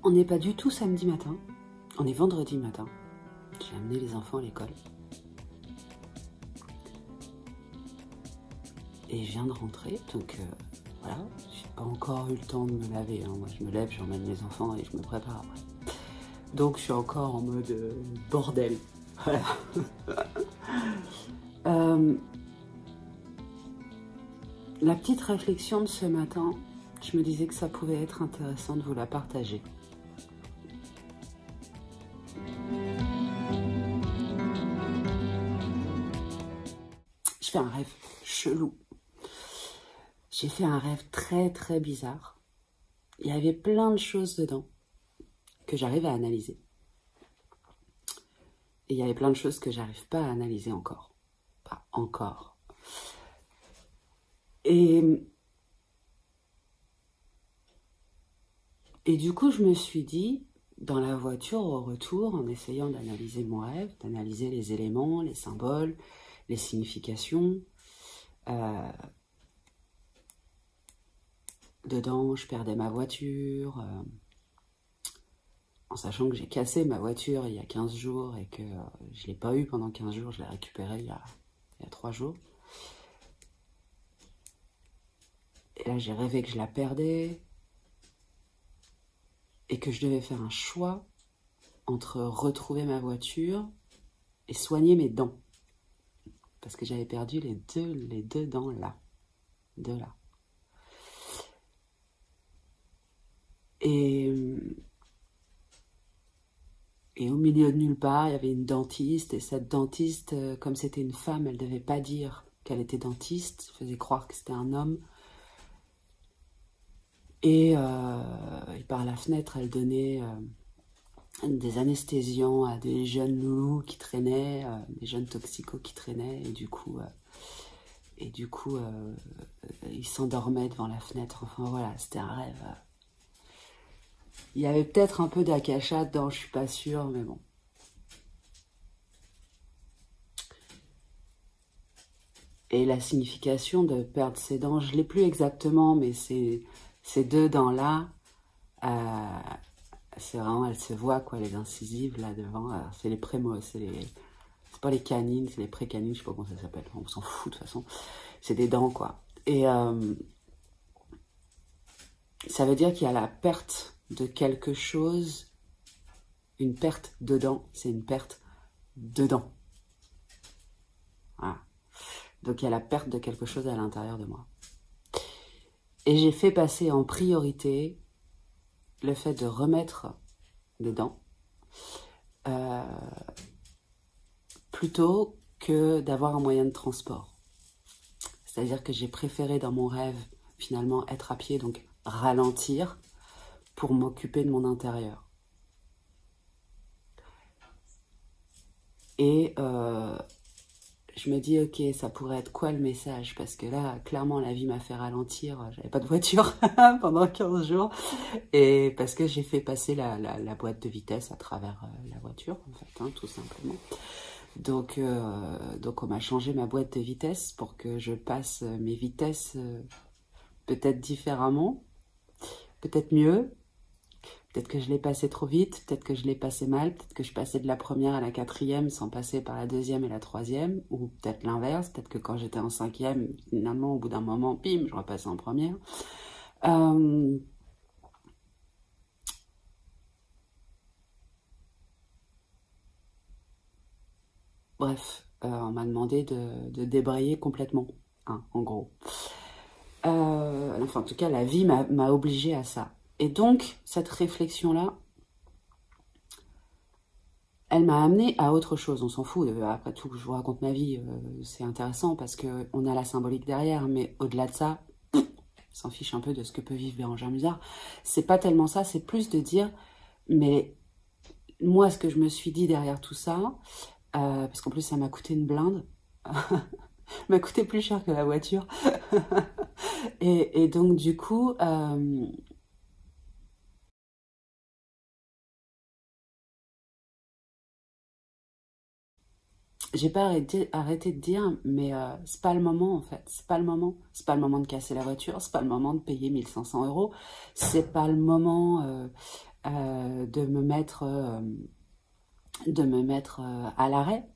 On n'est pas du tout samedi matin, on est vendredi matin. J'ai amené les enfants à l'école. Et je viens de rentrer, donc voilà, j'ai pas encore eu le temps de me laver. Hein. Moi je me lève, j'emmène les enfants et je me prépare après. Donc je suis encore en mode bordel. Voilà. La petite réflexion de ce matin, je me disais que ça pouvait être intéressant de vous la partager. Je fais un rêve chelou. J'ai fait un rêve très très bizarre. Il y avait plein de choses dedans que j'arrive à analyser. Et il y avait plein de choses que j'arrive pas à analyser encore. Pas encore. Et du coup, je me suis dit, dans la voiture au retour, en essayant d'analyser mon rêve, d'analyser les éléments, les symboles, les significations, dedans, je perdais ma voiture, en sachant que j'ai cassé ma voiture il y a 15 jours et que je ne l'ai pas eu pendant 15 jours, je l'ai récupérée il y a 3 jours. Et là, j'ai rêvé que je la perdais et que je devais faire un choix entre retrouver ma voiture et soigner mes dents. Parce que j'avais perdu les deux dents là. De là. Et au milieu de nulle part, il y avait une dentiste. Et cette dentiste, comme c'était une femme, elle ne devait pas dire qu'elle était dentiste. Elle faisait croire que c'était un homme. Et par la fenêtre, elle donnait des anesthésiants à des jeunes loulous qui traînaient, des jeunes toxicos qui traînaient. Et du coup, ils s'endormaient devant la fenêtre. Enfin voilà, c'était un rêve. Il y avait peut-être un peu d'akasha dedans, je suis pas sûre, mais bon. Et la signification de perdre ses dents, je l'ai plus exactement, mais ces deux dents-là, c'est vraiment, elles se voient, quoi, les incisives là devant. C'est les prémos, c'est pas les canines, c'est les précanines, je sais pas comment ça s'appelle. On s'en fout de toute façon. C'est des dents, quoi. Et ça veut dire qu'il y a la perte de quelque chose. Une perte de dents, c'est une perte de dents. Voilà. Donc il y a la perte de quelque chose à l'intérieur de moi. Et j'ai fait passer en priorité le fait de remettre des dents plutôt que d'avoir un moyen de transport. C'est-à-dire que j'ai préféré dans mon rêve finalement être à pied, donc ralentir pour m'occuper de mon intérieur. Et je me dis, ok, ça pourrait être quoi le message? Parce que là, clairement, la vie m'a fait ralentir. J'avais pas de voiture pendant 15 jours. Et parce que j'ai fait passer la boîte de vitesse à travers la voiture, en fait, hein, tout simplement. Donc on m'a changé ma boîte de vitesse pour que je passe mes vitesses peut-être différemment, peut-être mieux. Peut-être que je l'ai passé trop vite, peut-être que je l'ai passé mal, peut-être que je passais de la première à la quatrième sans passer par la deuxième et la troisième, ou peut-être l'inverse, peut-être que quand j'étais en cinquième, finalement, au bout d'un moment, bim, je repassais en première. Bref, on m'a demandé de débrayer complètement, hein, en gros. Enfin, en tout cas, la vie m'a obligée à ça. Et donc, cette réflexion-là, elle m'a amenée à autre chose. On s'en fout. Après tout, je vous raconte ma vie. C'est intéressant parce qu'on a la symbolique derrière. Mais au-delà de ça, on s'en fiche un peu de ce que peut vivre Bérangère Musard. C'est pas tellement ça. C'est plus de dire, mais moi, ce que je me suis dit derrière tout ça, parce qu'en plus, ça m'a coûté une blinde. m'a coûté plus cher que la voiture. et donc, du coup... j'ai pas arrêté de dire, mais c'est pas le moment en fait, c'est pas le moment. C'est pas le moment de casser la voiture, c'est pas le moment de payer 1500 €, c'est pas le moment de me mettre à l'arrêt.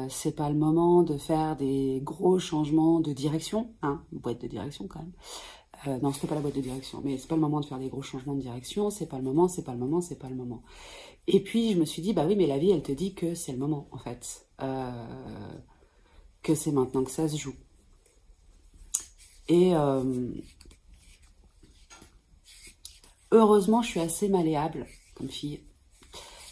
C'est pas le moment de faire des gros changements de direction, hein, boîte de direction quand même. Non, c'était pas la boîte de direction, mais c'est pas le moment de faire des gros changements de direction, c'est pas le moment, c'est pas le moment, c'est pas le moment. Et puis je me suis dit, bah oui, mais la vie, elle te dit que c'est le moment, en fait. Que c'est maintenant que ça se joue. Et heureusement, je suis assez malléable comme fille.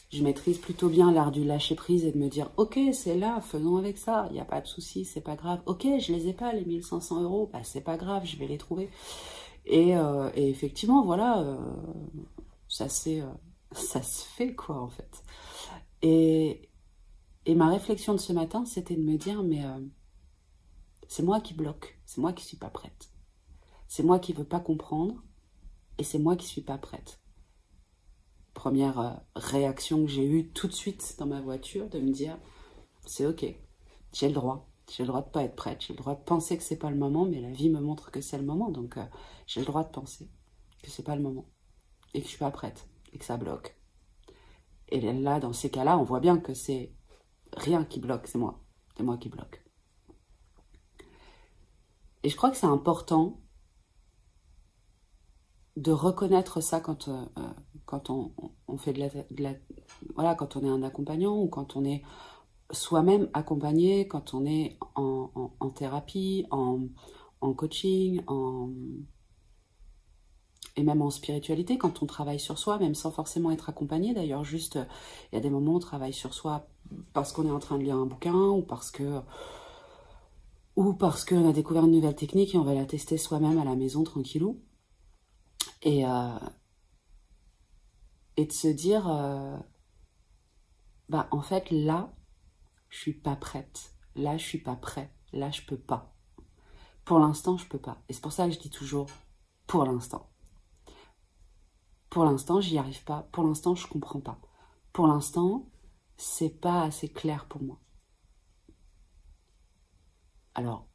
Je maîtrise plutôt bien l'art du lâcher-prise et de me dire « Ok, c'est là, faisons avec ça, il n'y a pas de souci, c'est pas grave. Ok, je les ai pas, les 1500 €, bah, c'est pas grave, je vais les trouver. » Et effectivement, voilà, ça se fait, quoi, en fait. Et ma réflexion de ce matin, c'était de me dire « Mais c'est moi qui bloque, c'est moi qui suis pas prête. C'est moi qui veux pas comprendre et c'est moi qui suis pas prête. » Première réaction que j'ai eue tout de suite dans ma voiture, de me dire, c'est ok, j'ai le droit de pas être prête, j'ai le droit de penser que c'est pas le moment, mais la vie me montre que c'est le moment, donc j'ai le droit de penser que c'est pas le moment, et que je suis pas prête, et que ça bloque. Et là, dans ces cas-là, on voit bien que c'est rien qui bloque, c'est moi qui bloque. Et je crois que c'est important de reconnaître ça quand on fait voilà, quand on est un accompagnant ou quand on est soi-même accompagné, quand on est en thérapie, en coaching, et même en spiritualité, quand on travaille sur soi, même sans forcément être accompagné. D'ailleurs, juste, il y a des moments où on travaille sur soi parce qu'on est en train de lire un bouquin ou parce qu'on a découvert une nouvelle technique et on va la tester soi-même à la maison tranquillou. Et de se dire, bah en fait là, je suis pas prête, là je suis pas prêt, là je peux pas. Pour l'instant, je peux pas. Et c'est pour ça que je dis toujours, pour l'instant. Pour l'instant, j'y arrive pas. Pour l'instant, je comprends pas. Pour l'instant, c'est pas assez clair pour moi. Alors,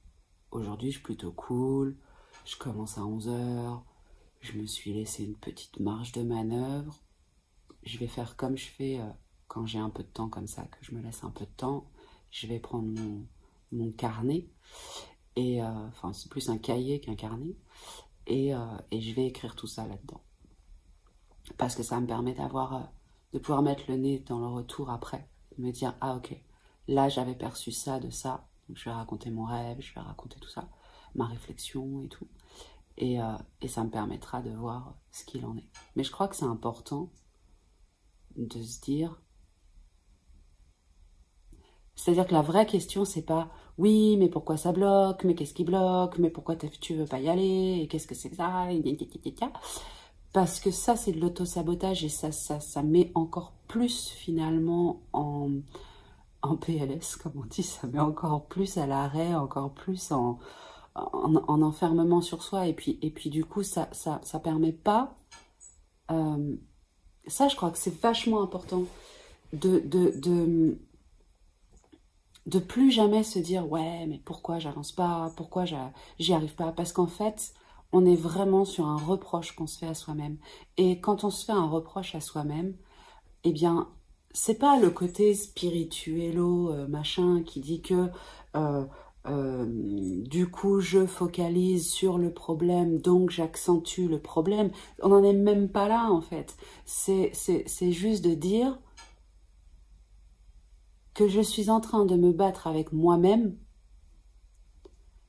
aujourd'hui, je suis plutôt cool. Je commence à 11 h. Je me suis laissé une petite marge de manœuvre. Je vais faire comme je fais quand j'ai un peu de temps comme ça, que je me laisse un peu de temps. Je vais prendre mon carnet. Et enfin, c'est plus un cahier qu'un carnet. Et je vais écrire tout ça là-dedans. Parce que ça me permet de pouvoir mettre le nez dans le retour après. De me dire, ah ok, là j'avais perçu ça de ça. Donc je vais raconter mon rêve, je vais raconter tout ça, ma réflexion et tout. Et ça me permettra de voir ce qu'il en est. Mais je crois que c'est important de se dire... C'est-à-dire que la vraie question, c'est pas « Oui, mais pourquoi ça bloque? Mais qu'est-ce qui bloque? Mais pourquoi tu veux pas y aller? Et qu'est-ce que c'est que ça ?» Parce que ça, c'est de l'auto-sabotage et ça met encore plus finalement en PLS, comme on dit. Ça met encore plus à l'arrêt, encore plus en enfermement sur soi. Et puis du coup, ça permet pas... ça, je crois que c'est vachement important de plus jamais se dire « Ouais, mais pourquoi j'avance pas? Pourquoi j'y arrive pas ?» Parce qu'en fait, on est vraiment sur un reproche qu'on se fait à soi-même. Et quand on se fait un reproche à soi-même, eh bien, c'est pas le côté spirituello, machin, qui dit que du coup, je focalise sur le problème, donc j'accentue le problème. On n'en est même pas là, en fait. C'est juste de dire que je suis en train de me battre avec moi-même.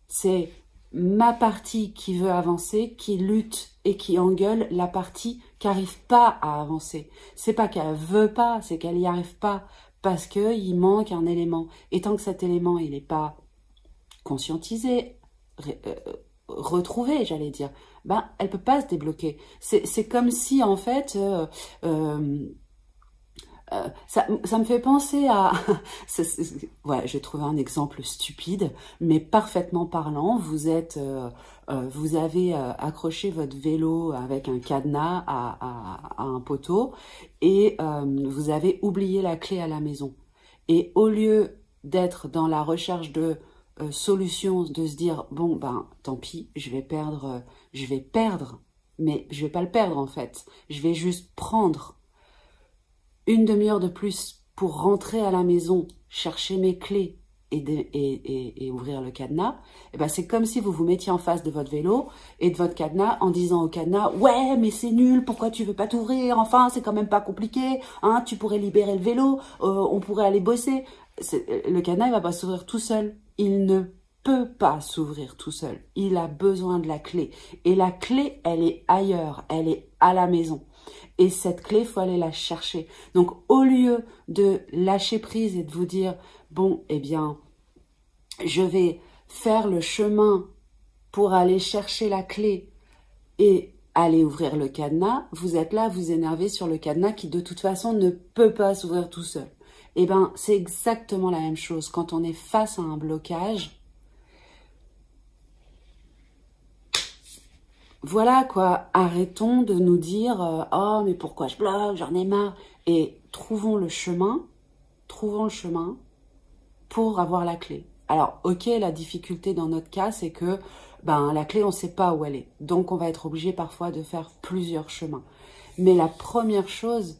C'est ma partie qui veut avancer, qui lutte et qui engueule la partie qui n'arrive pas à avancer. C'est pas qu'elle veut pas, c'est qu'elle n'y arrive pas parce qu'il manque un élément. Et tant que cet élément il n'est pas conscientisé, retrouvé, j'allais dire, ben elle peut pas se débloquer. C'est comme si en fait ça me fait penser à... ouais, j'ai trouvé un exemple stupide, mais parfaitement parlant. Vous avez accroché votre vélo avec un cadenas à un poteau et vous avez oublié la clé à la maison. Et au lieu d'être dans la recherche de solutions, de se dire, bon, ben, tant pis, je vais perdre mais je vais pas le perdre en fait. Je vais juste prendre une demi-heure de plus pour rentrer à la maison, chercher mes clés et ouvrir le cadenas. Et ben c'est comme si vous vous mettiez en face de votre vélo et de votre cadenas en disant au cadenas: ouais, mais c'est nul, pourquoi tu veux pas t'ouvrir? Enfin, c'est quand même pas compliqué, hein, tu pourrais libérer le vélo, on pourrait aller bosser. Le cadenas, il va pas s'ouvrir tout seul. Il ne peut pas s'ouvrir tout seul. Il a besoin de la clé. Et la clé, elle est ailleurs, elle est à la maison. Et cette clé, il faut aller la chercher. Donc, au lieu de lâcher prise et de vous dire: bon, eh bien, je vais faire le chemin pour aller chercher la clé et aller ouvrir le cadenas, vous êtes là, vous énervez sur le cadenas qui, de toute façon, ne peut pas s'ouvrir tout seul. Eh bien, c'est exactement la même chose. Quand on est face à un blocage, voilà quoi, arrêtons de nous dire oh mais pourquoi je bloque, j'en ai marre, et trouvons le chemin pour avoir la clé. Alors ok, la difficulté dans notre cas c'est que la clé on ne sait pas où elle est, donc on va être obligé parfois de faire plusieurs chemins. Mais la première chose,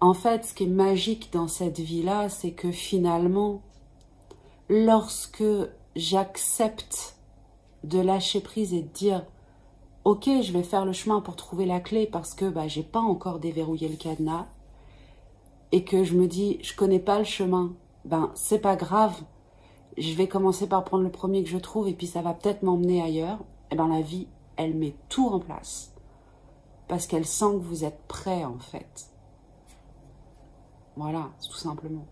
en fait, ce qui est magique dans cette vie-là, c'est que finalement, lorsque j'accepte de lâcher prise et de dire ok, je vais faire le chemin pour trouver la clé parce que j'ai pas encore déverrouillé le cadenas et que je me dis je connais pas le chemin, c'est pas grave, je vais commencer par prendre le premier que je trouve et puis ça va peut-être m'emmener ailleurs. Et la vie, elle met tout en place parce qu'elle sent que vous êtes prêt en fait. Voilà, tout simplement.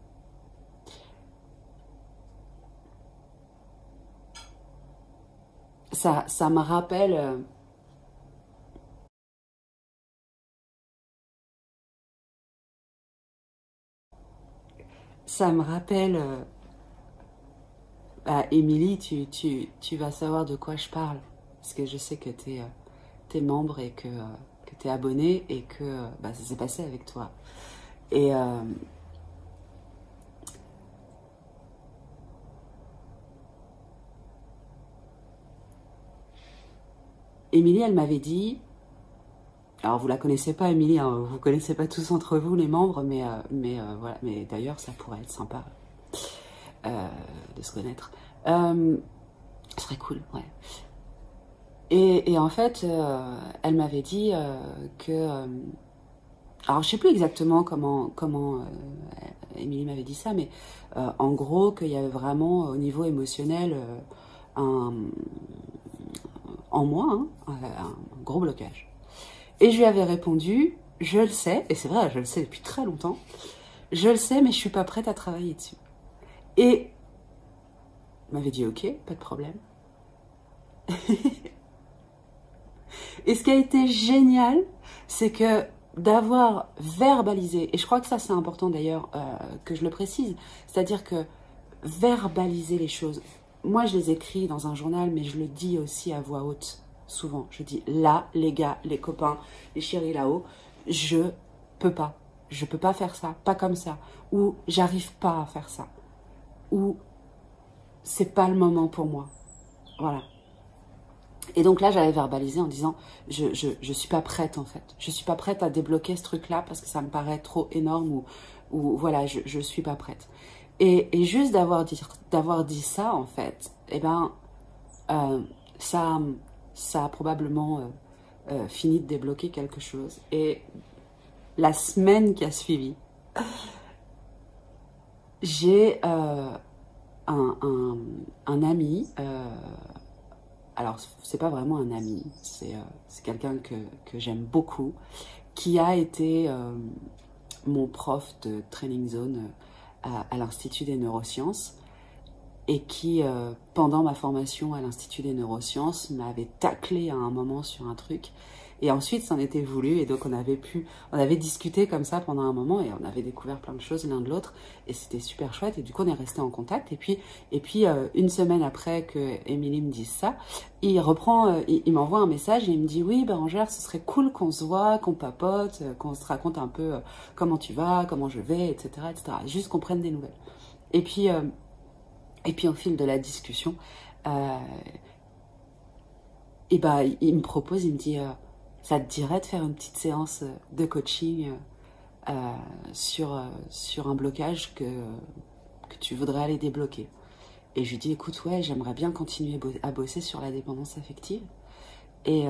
Ça me rappelle... Ça me rappelle, Émilie, tu vas savoir de quoi je parle. Parce que je sais que tu es membre et que tu es abonné et que ça s'est passé avec toi. Et Émilie, elle m'avait dit... Alors, vous la connaissez pas, Émilie, hein, vous connaissez pas tous entre vous, les membres, mais voilà. Mais d'ailleurs, ça pourrait être sympa de se connaître. Ce serait cool, ouais. Et en fait, elle m'avait dit que... alors, je sais plus exactement comment Émilie m'avait dit ça, mais en gros, qu'il y avait vraiment, au niveau émotionnel, en moi, un gros blocage. Et je lui avais répondu, je le sais, et c'est vrai, je le sais depuis très longtemps, je le sais, mais je suis pas prête à travailler dessus. Et elle m'avait dit, ok, pas de problème. Et ce qui a été génial, c'est que d'avoir verbalisé, et je crois que ça c'est important d'ailleurs que je le précise, c'est-à-dire que verbaliser les choses, moi je les écris dans un journal, mais je le dis aussi à voix haute. Souvent, je dis là, les gars, les copains, les chéris là-haut, je peux pas faire ça, pas comme ça, ou j'arrive pas à faire ça, ou c'est pas le moment pour moi. Voilà. Et donc là, j'avais verbalisé en disant je suis pas prête en fait, je suis pas prête à débloquer ce truc-là parce que ça me paraît trop énorme ou voilà, je suis pas prête. Et juste d'avoir dit ça en fait, ça a probablement fini de débloquer quelque chose. Et la semaine qui a suivi, j'ai un ami, alors c'est pas vraiment un ami, c'est quelqu'un que j'aime beaucoup, qui a été mon prof de Training Zone à l'Institut des Neurosciences, et qui, pendant ma formation à l'Institut des Neurosciences, m'avait taclé à un moment sur un truc. Et ensuite, ça en était voulu. Et donc, on avait discuté comme ça pendant un moment et on avait découvert plein de choses l'un de l'autre. Et c'était super chouette. Et du coup, on est resté en contact. Et puis une semaine après que Émilie me dise ça, il m'envoie un message et il me dit: oui, Bérangère, ce serait cool qu'on se voit, qu'on papote, qu'on se raconte un peu comment tu vas, comment je vais, etc., etc. Juste qu'on prenne des nouvelles. Et puis au fil de la discussion, il me propose, il me dit ça te dirait de faire une petite séance de coaching sur un blocage que tu voudrais aller débloquer. Et je lui dis, écoute, ouais, j'aimerais bien continuer à bosser sur la dépendance affective. Et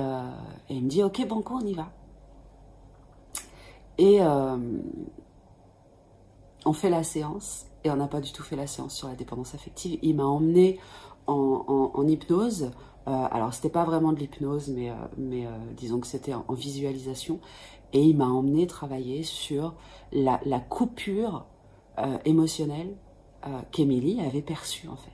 il me dit, ok, banco, on y va. Et on fait la séance, et on n'a pas du tout fait la séance sur la dépendance affective. Il m'a emmené en hypnose. Alors, c'était pas vraiment de l'hypnose, mais disons que c'était en visualisation. Et il m'a emmené travailler sur la coupure émotionnelle qu'Émilie avait perçue, en fait.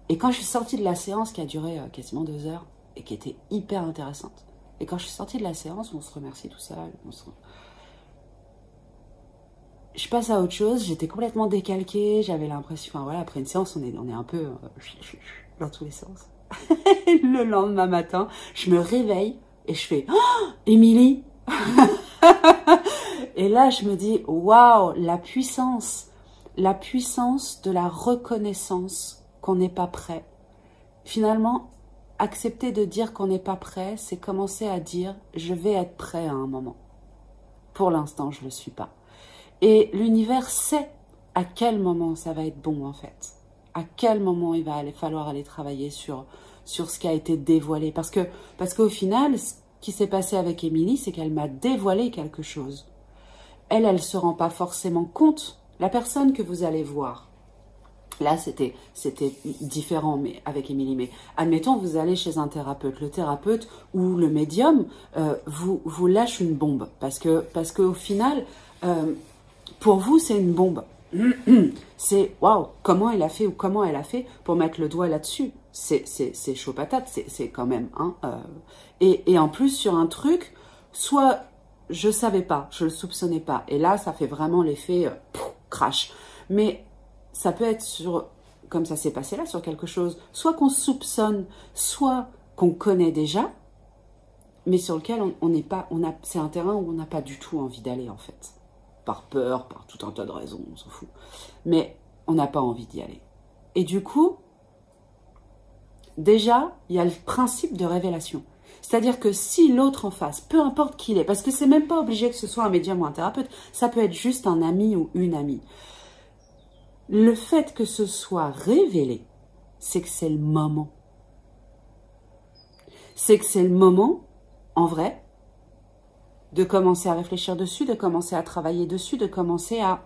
Et quand je suis sortie de la séance, qui a duré quasiment 2 heures, et qui était hyper intéressante, et quand je suis sortie de la séance, on se remercie tout ça, je passe à autre chose, j'étais complètement décalquée, j'avais l'impression, enfin voilà, après une séance, on est un peu dans tous les sens. Le lendemain matin, je me réveille, et je fais « Oh, Émilie !» Et là, je me dis « Waouh, la puissance de la reconnaissance qu'on n'est pas prêt. » Finalement, accepter de dire qu'on n'est pas prêt, c'est commencer à dire « Je vais être prêt à un moment. » Pour l'instant, je ne le suis pas. Et l'univers sait à quel moment ça va être bon, en fait. À quel moment il va falloir aller travailler sur ce qui a été dévoilé. Parce qu'au final, ce qui s'est passé avec Émilie, c'est qu'elle m'a dévoilé quelque chose. Elle ne se rend pas forcément compte. La personne que vous allez voir, là, c'était différent mais avec Émilie. Mais admettons, vous allez chez un thérapeute. Le thérapeute ou le médium vous lâche une bombe. Parce qu'au final, pour vous, c'est une bombe. C'est waouh, comment il a fait ou comment elle a fait pour mettre le doigt là-dessus. C'est chaud patate, c'est quand même. Hein, et en plus, sur un truc, soit je savais pas, je le soupçonnais pas. Et là, ça fait vraiment l'effet crash. Mais ça peut être comme ça s'est passé là, sur quelque chose, soit qu'on soupçonne, soit qu'on connaît déjà, mais sur lequel c'est un terrain où on n'a pas du tout envie d'aller, en fait. Par peur, par tout un tas de raisons, on s'en fout. Mais on n'a pas envie d'y aller. Et du coup, déjà, il y a le principe de révélation. C'est-à-dire que si l'autre en face, peu importe qui il est, parce que c'est même pas obligé que ce soit un médium ou un thérapeute, ça peut être juste un ami ou une amie. Le fait que ce soit révélé, c'est que c'est le moment. C'est que c'est le moment, en vrai, de commencer à réfléchir dessus, de commencer à travailler dessus, de commencer à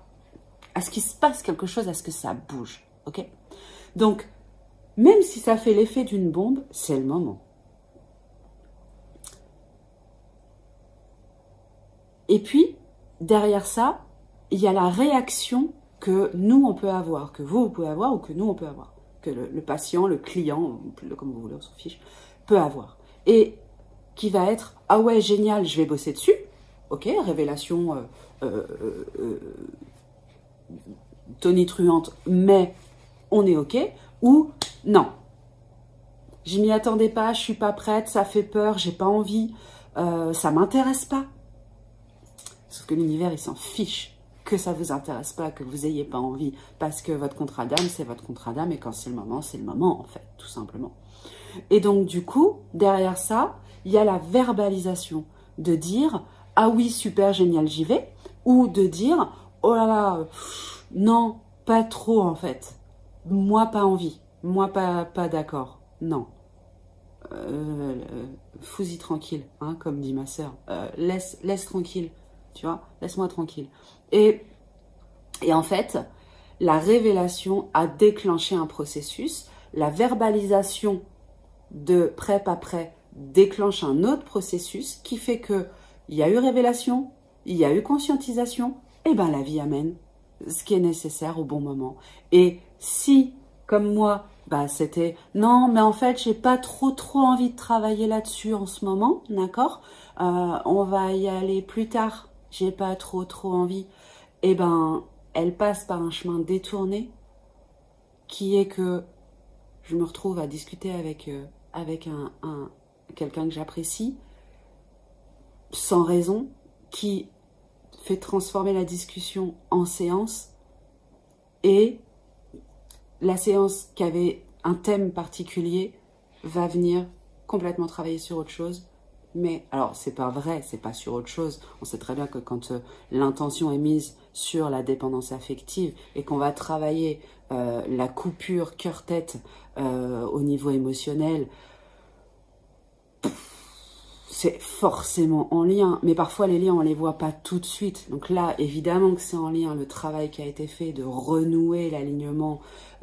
ce qu'il se passe quelque chose, à ce que ça bouge. Ok ? Donc, même si ça fait l'effet d'une bombe, c'est le moment. Et puis, derrière ça, il y a la réaction que nous, on peut avoir, que vous pouvez avoir ou que nous, on peut avoir. Que le patient, le client, comme vous voulez, on s'en fiche, peut avoir. Et qui va être « Ah ouais, génial, je vais bosser dessus. » Ok, révélation tonitruante, mais on est ok. Ou « Non, je m'y attendais pas, je suis pas prête, ça fait peur, j'ai pas envie, ça m'intéresse pas. » Sauf que l'univers, il s'en fiche que ça vous intéresse pas, que vous ayez pas envie, parce que votre contrat d'âme, c'est votre contrat d'âme, et quand c'est le moment, en fait, tout simplement. Et donc, du coup, derrière ça, il y a la verbalisation, de dire « Ah oui, super, génial, j'y vais », ou de dire « Oh là là, non, pas trop, en fait. Moi, pas envie. Moi, pas d'accord. Non. Fous-y tranquille, hein, comme dit ma sœur. Laisse tranquille. Tu vois, laisse-moi tranquille. » Et en fait, la révélation a déclenché un processus. La verbalisation de prêt, pas prêt déclenche un autre processus qui fait que il y a eu révélation, il y a eu conscientisation, et ben la vie amène ce qui est nécessaire au bon moment. Et si, comme moi, bah c'était non, mais en fait, j'ai pas trop envie de travailler là-dessus en ce moment, d'accord, on va y aller plus tard. J'ai pas trop envie, et ben elle passe par un chemin détourné qui est que je me retrouve à discuter avec quelqu'un que j'apprécie sans raison, qui fait transformer la discussion en séance, et la séance qui avait un thème particulier va venir complètement travailler sur autre chose, Mais, alors, c'est pas vrai, c'est pas sur autre chose. On sait très bien que quand l'intention est mise sur la dépendance affective et qu'on va travailler la coupure cœur-tête au niveau émotionnel, c'est forcément en lien. Mais parfois, les liens, on les voit pas tout de suite. Donc là, évidemment que c'est en lien. Le travail qui a été fait de renouer l'alignement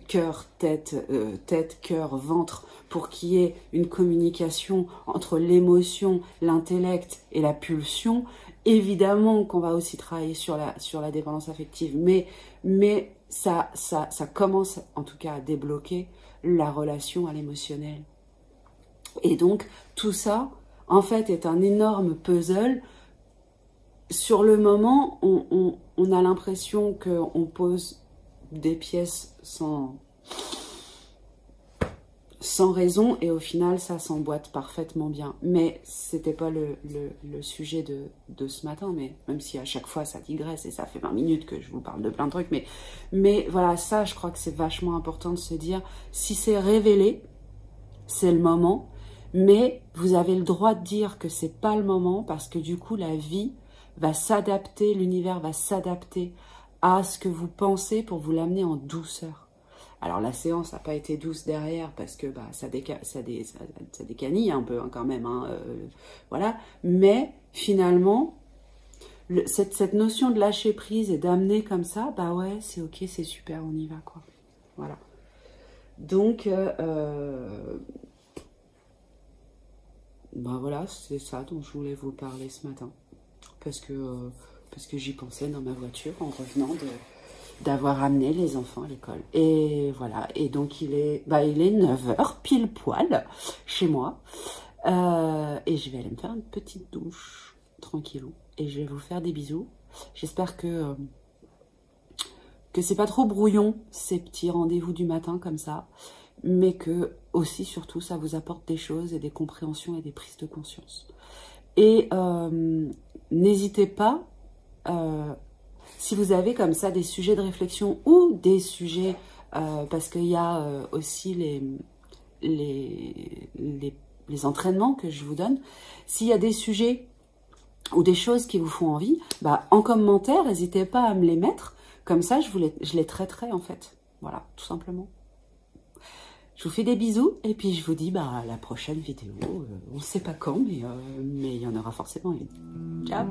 cœur-tête, tête-cœur, ventre, pour qu'il y ait une communication entre l'émotion, l'intellect et la pulsion. Évidemment qu'on va aussi travailler sur la dépendance affective, mais ça commence en tout cas à débloquer la relation à l'émotionnel. Et donc, tout ça, en fait, est un énorme puzzle. Sur le moment, on a l'impression qu'on pose des pièces sans raison, et au final, ça s'emboîte parfaitement bien. Mais c'était pas le sujet de ce matin, mais même si à chaque fois ça digresse, et ça fait 20 minutes que je vous parle de plein de trucs, mais voilà, ça, je crois que c'est vachement important de se dire, si c'est révélé, c'est le moment, mais vous avez le droit de dire que c'est pas le moment, parce que du coup, la vie va s'adapter, l'univers va s'adapter à ce que vous pensez pour vous l'amener en douceur. Alors la séance n'a pas été douce derrière parce que bah, ça décanille un peu hein, quand même, hein, voilà. Mais finalement, cette notion de lâcher prise et d'amener comme ça, bah ouais, c'est ok, c'est super, on y va quoi. Voilà. Donc, bah voilà, c'est ça dont je voulais vous parler ce matin, parce que j'y pensais dans ma voiture en revenant d'avoir amené les enfants à l'école. Et voilà, et donc il est 9h, pile poil, chez moi. Et je vais aller me faire une petite douche, tranquillou. Et je vais vous faire des bisous. J'espère que c'est pas trop brouillon, ces petits rendez-vous du matin comme ça. Mais que aussi, surtout, ça vous apporte des choses et des compréhensions et des prises de conscience. Et n'hésitez pas... si vous avez comme ça des sujets de réflexion ou des sujets, parce qu'il y a aussi les entraînements que je vous donne, s'il y a des sujets ou des choses qui vous font envie, bah, en commentaire, n'hésitez pas à me les mettre, comme ça je les traiterai en fait. Voilà, tout simplement. Je vous fais des bisous et puis je vous dis bah, à la prochaine vidéo. On ne sait pas quand, mais il y en aura forcément une. Ciao!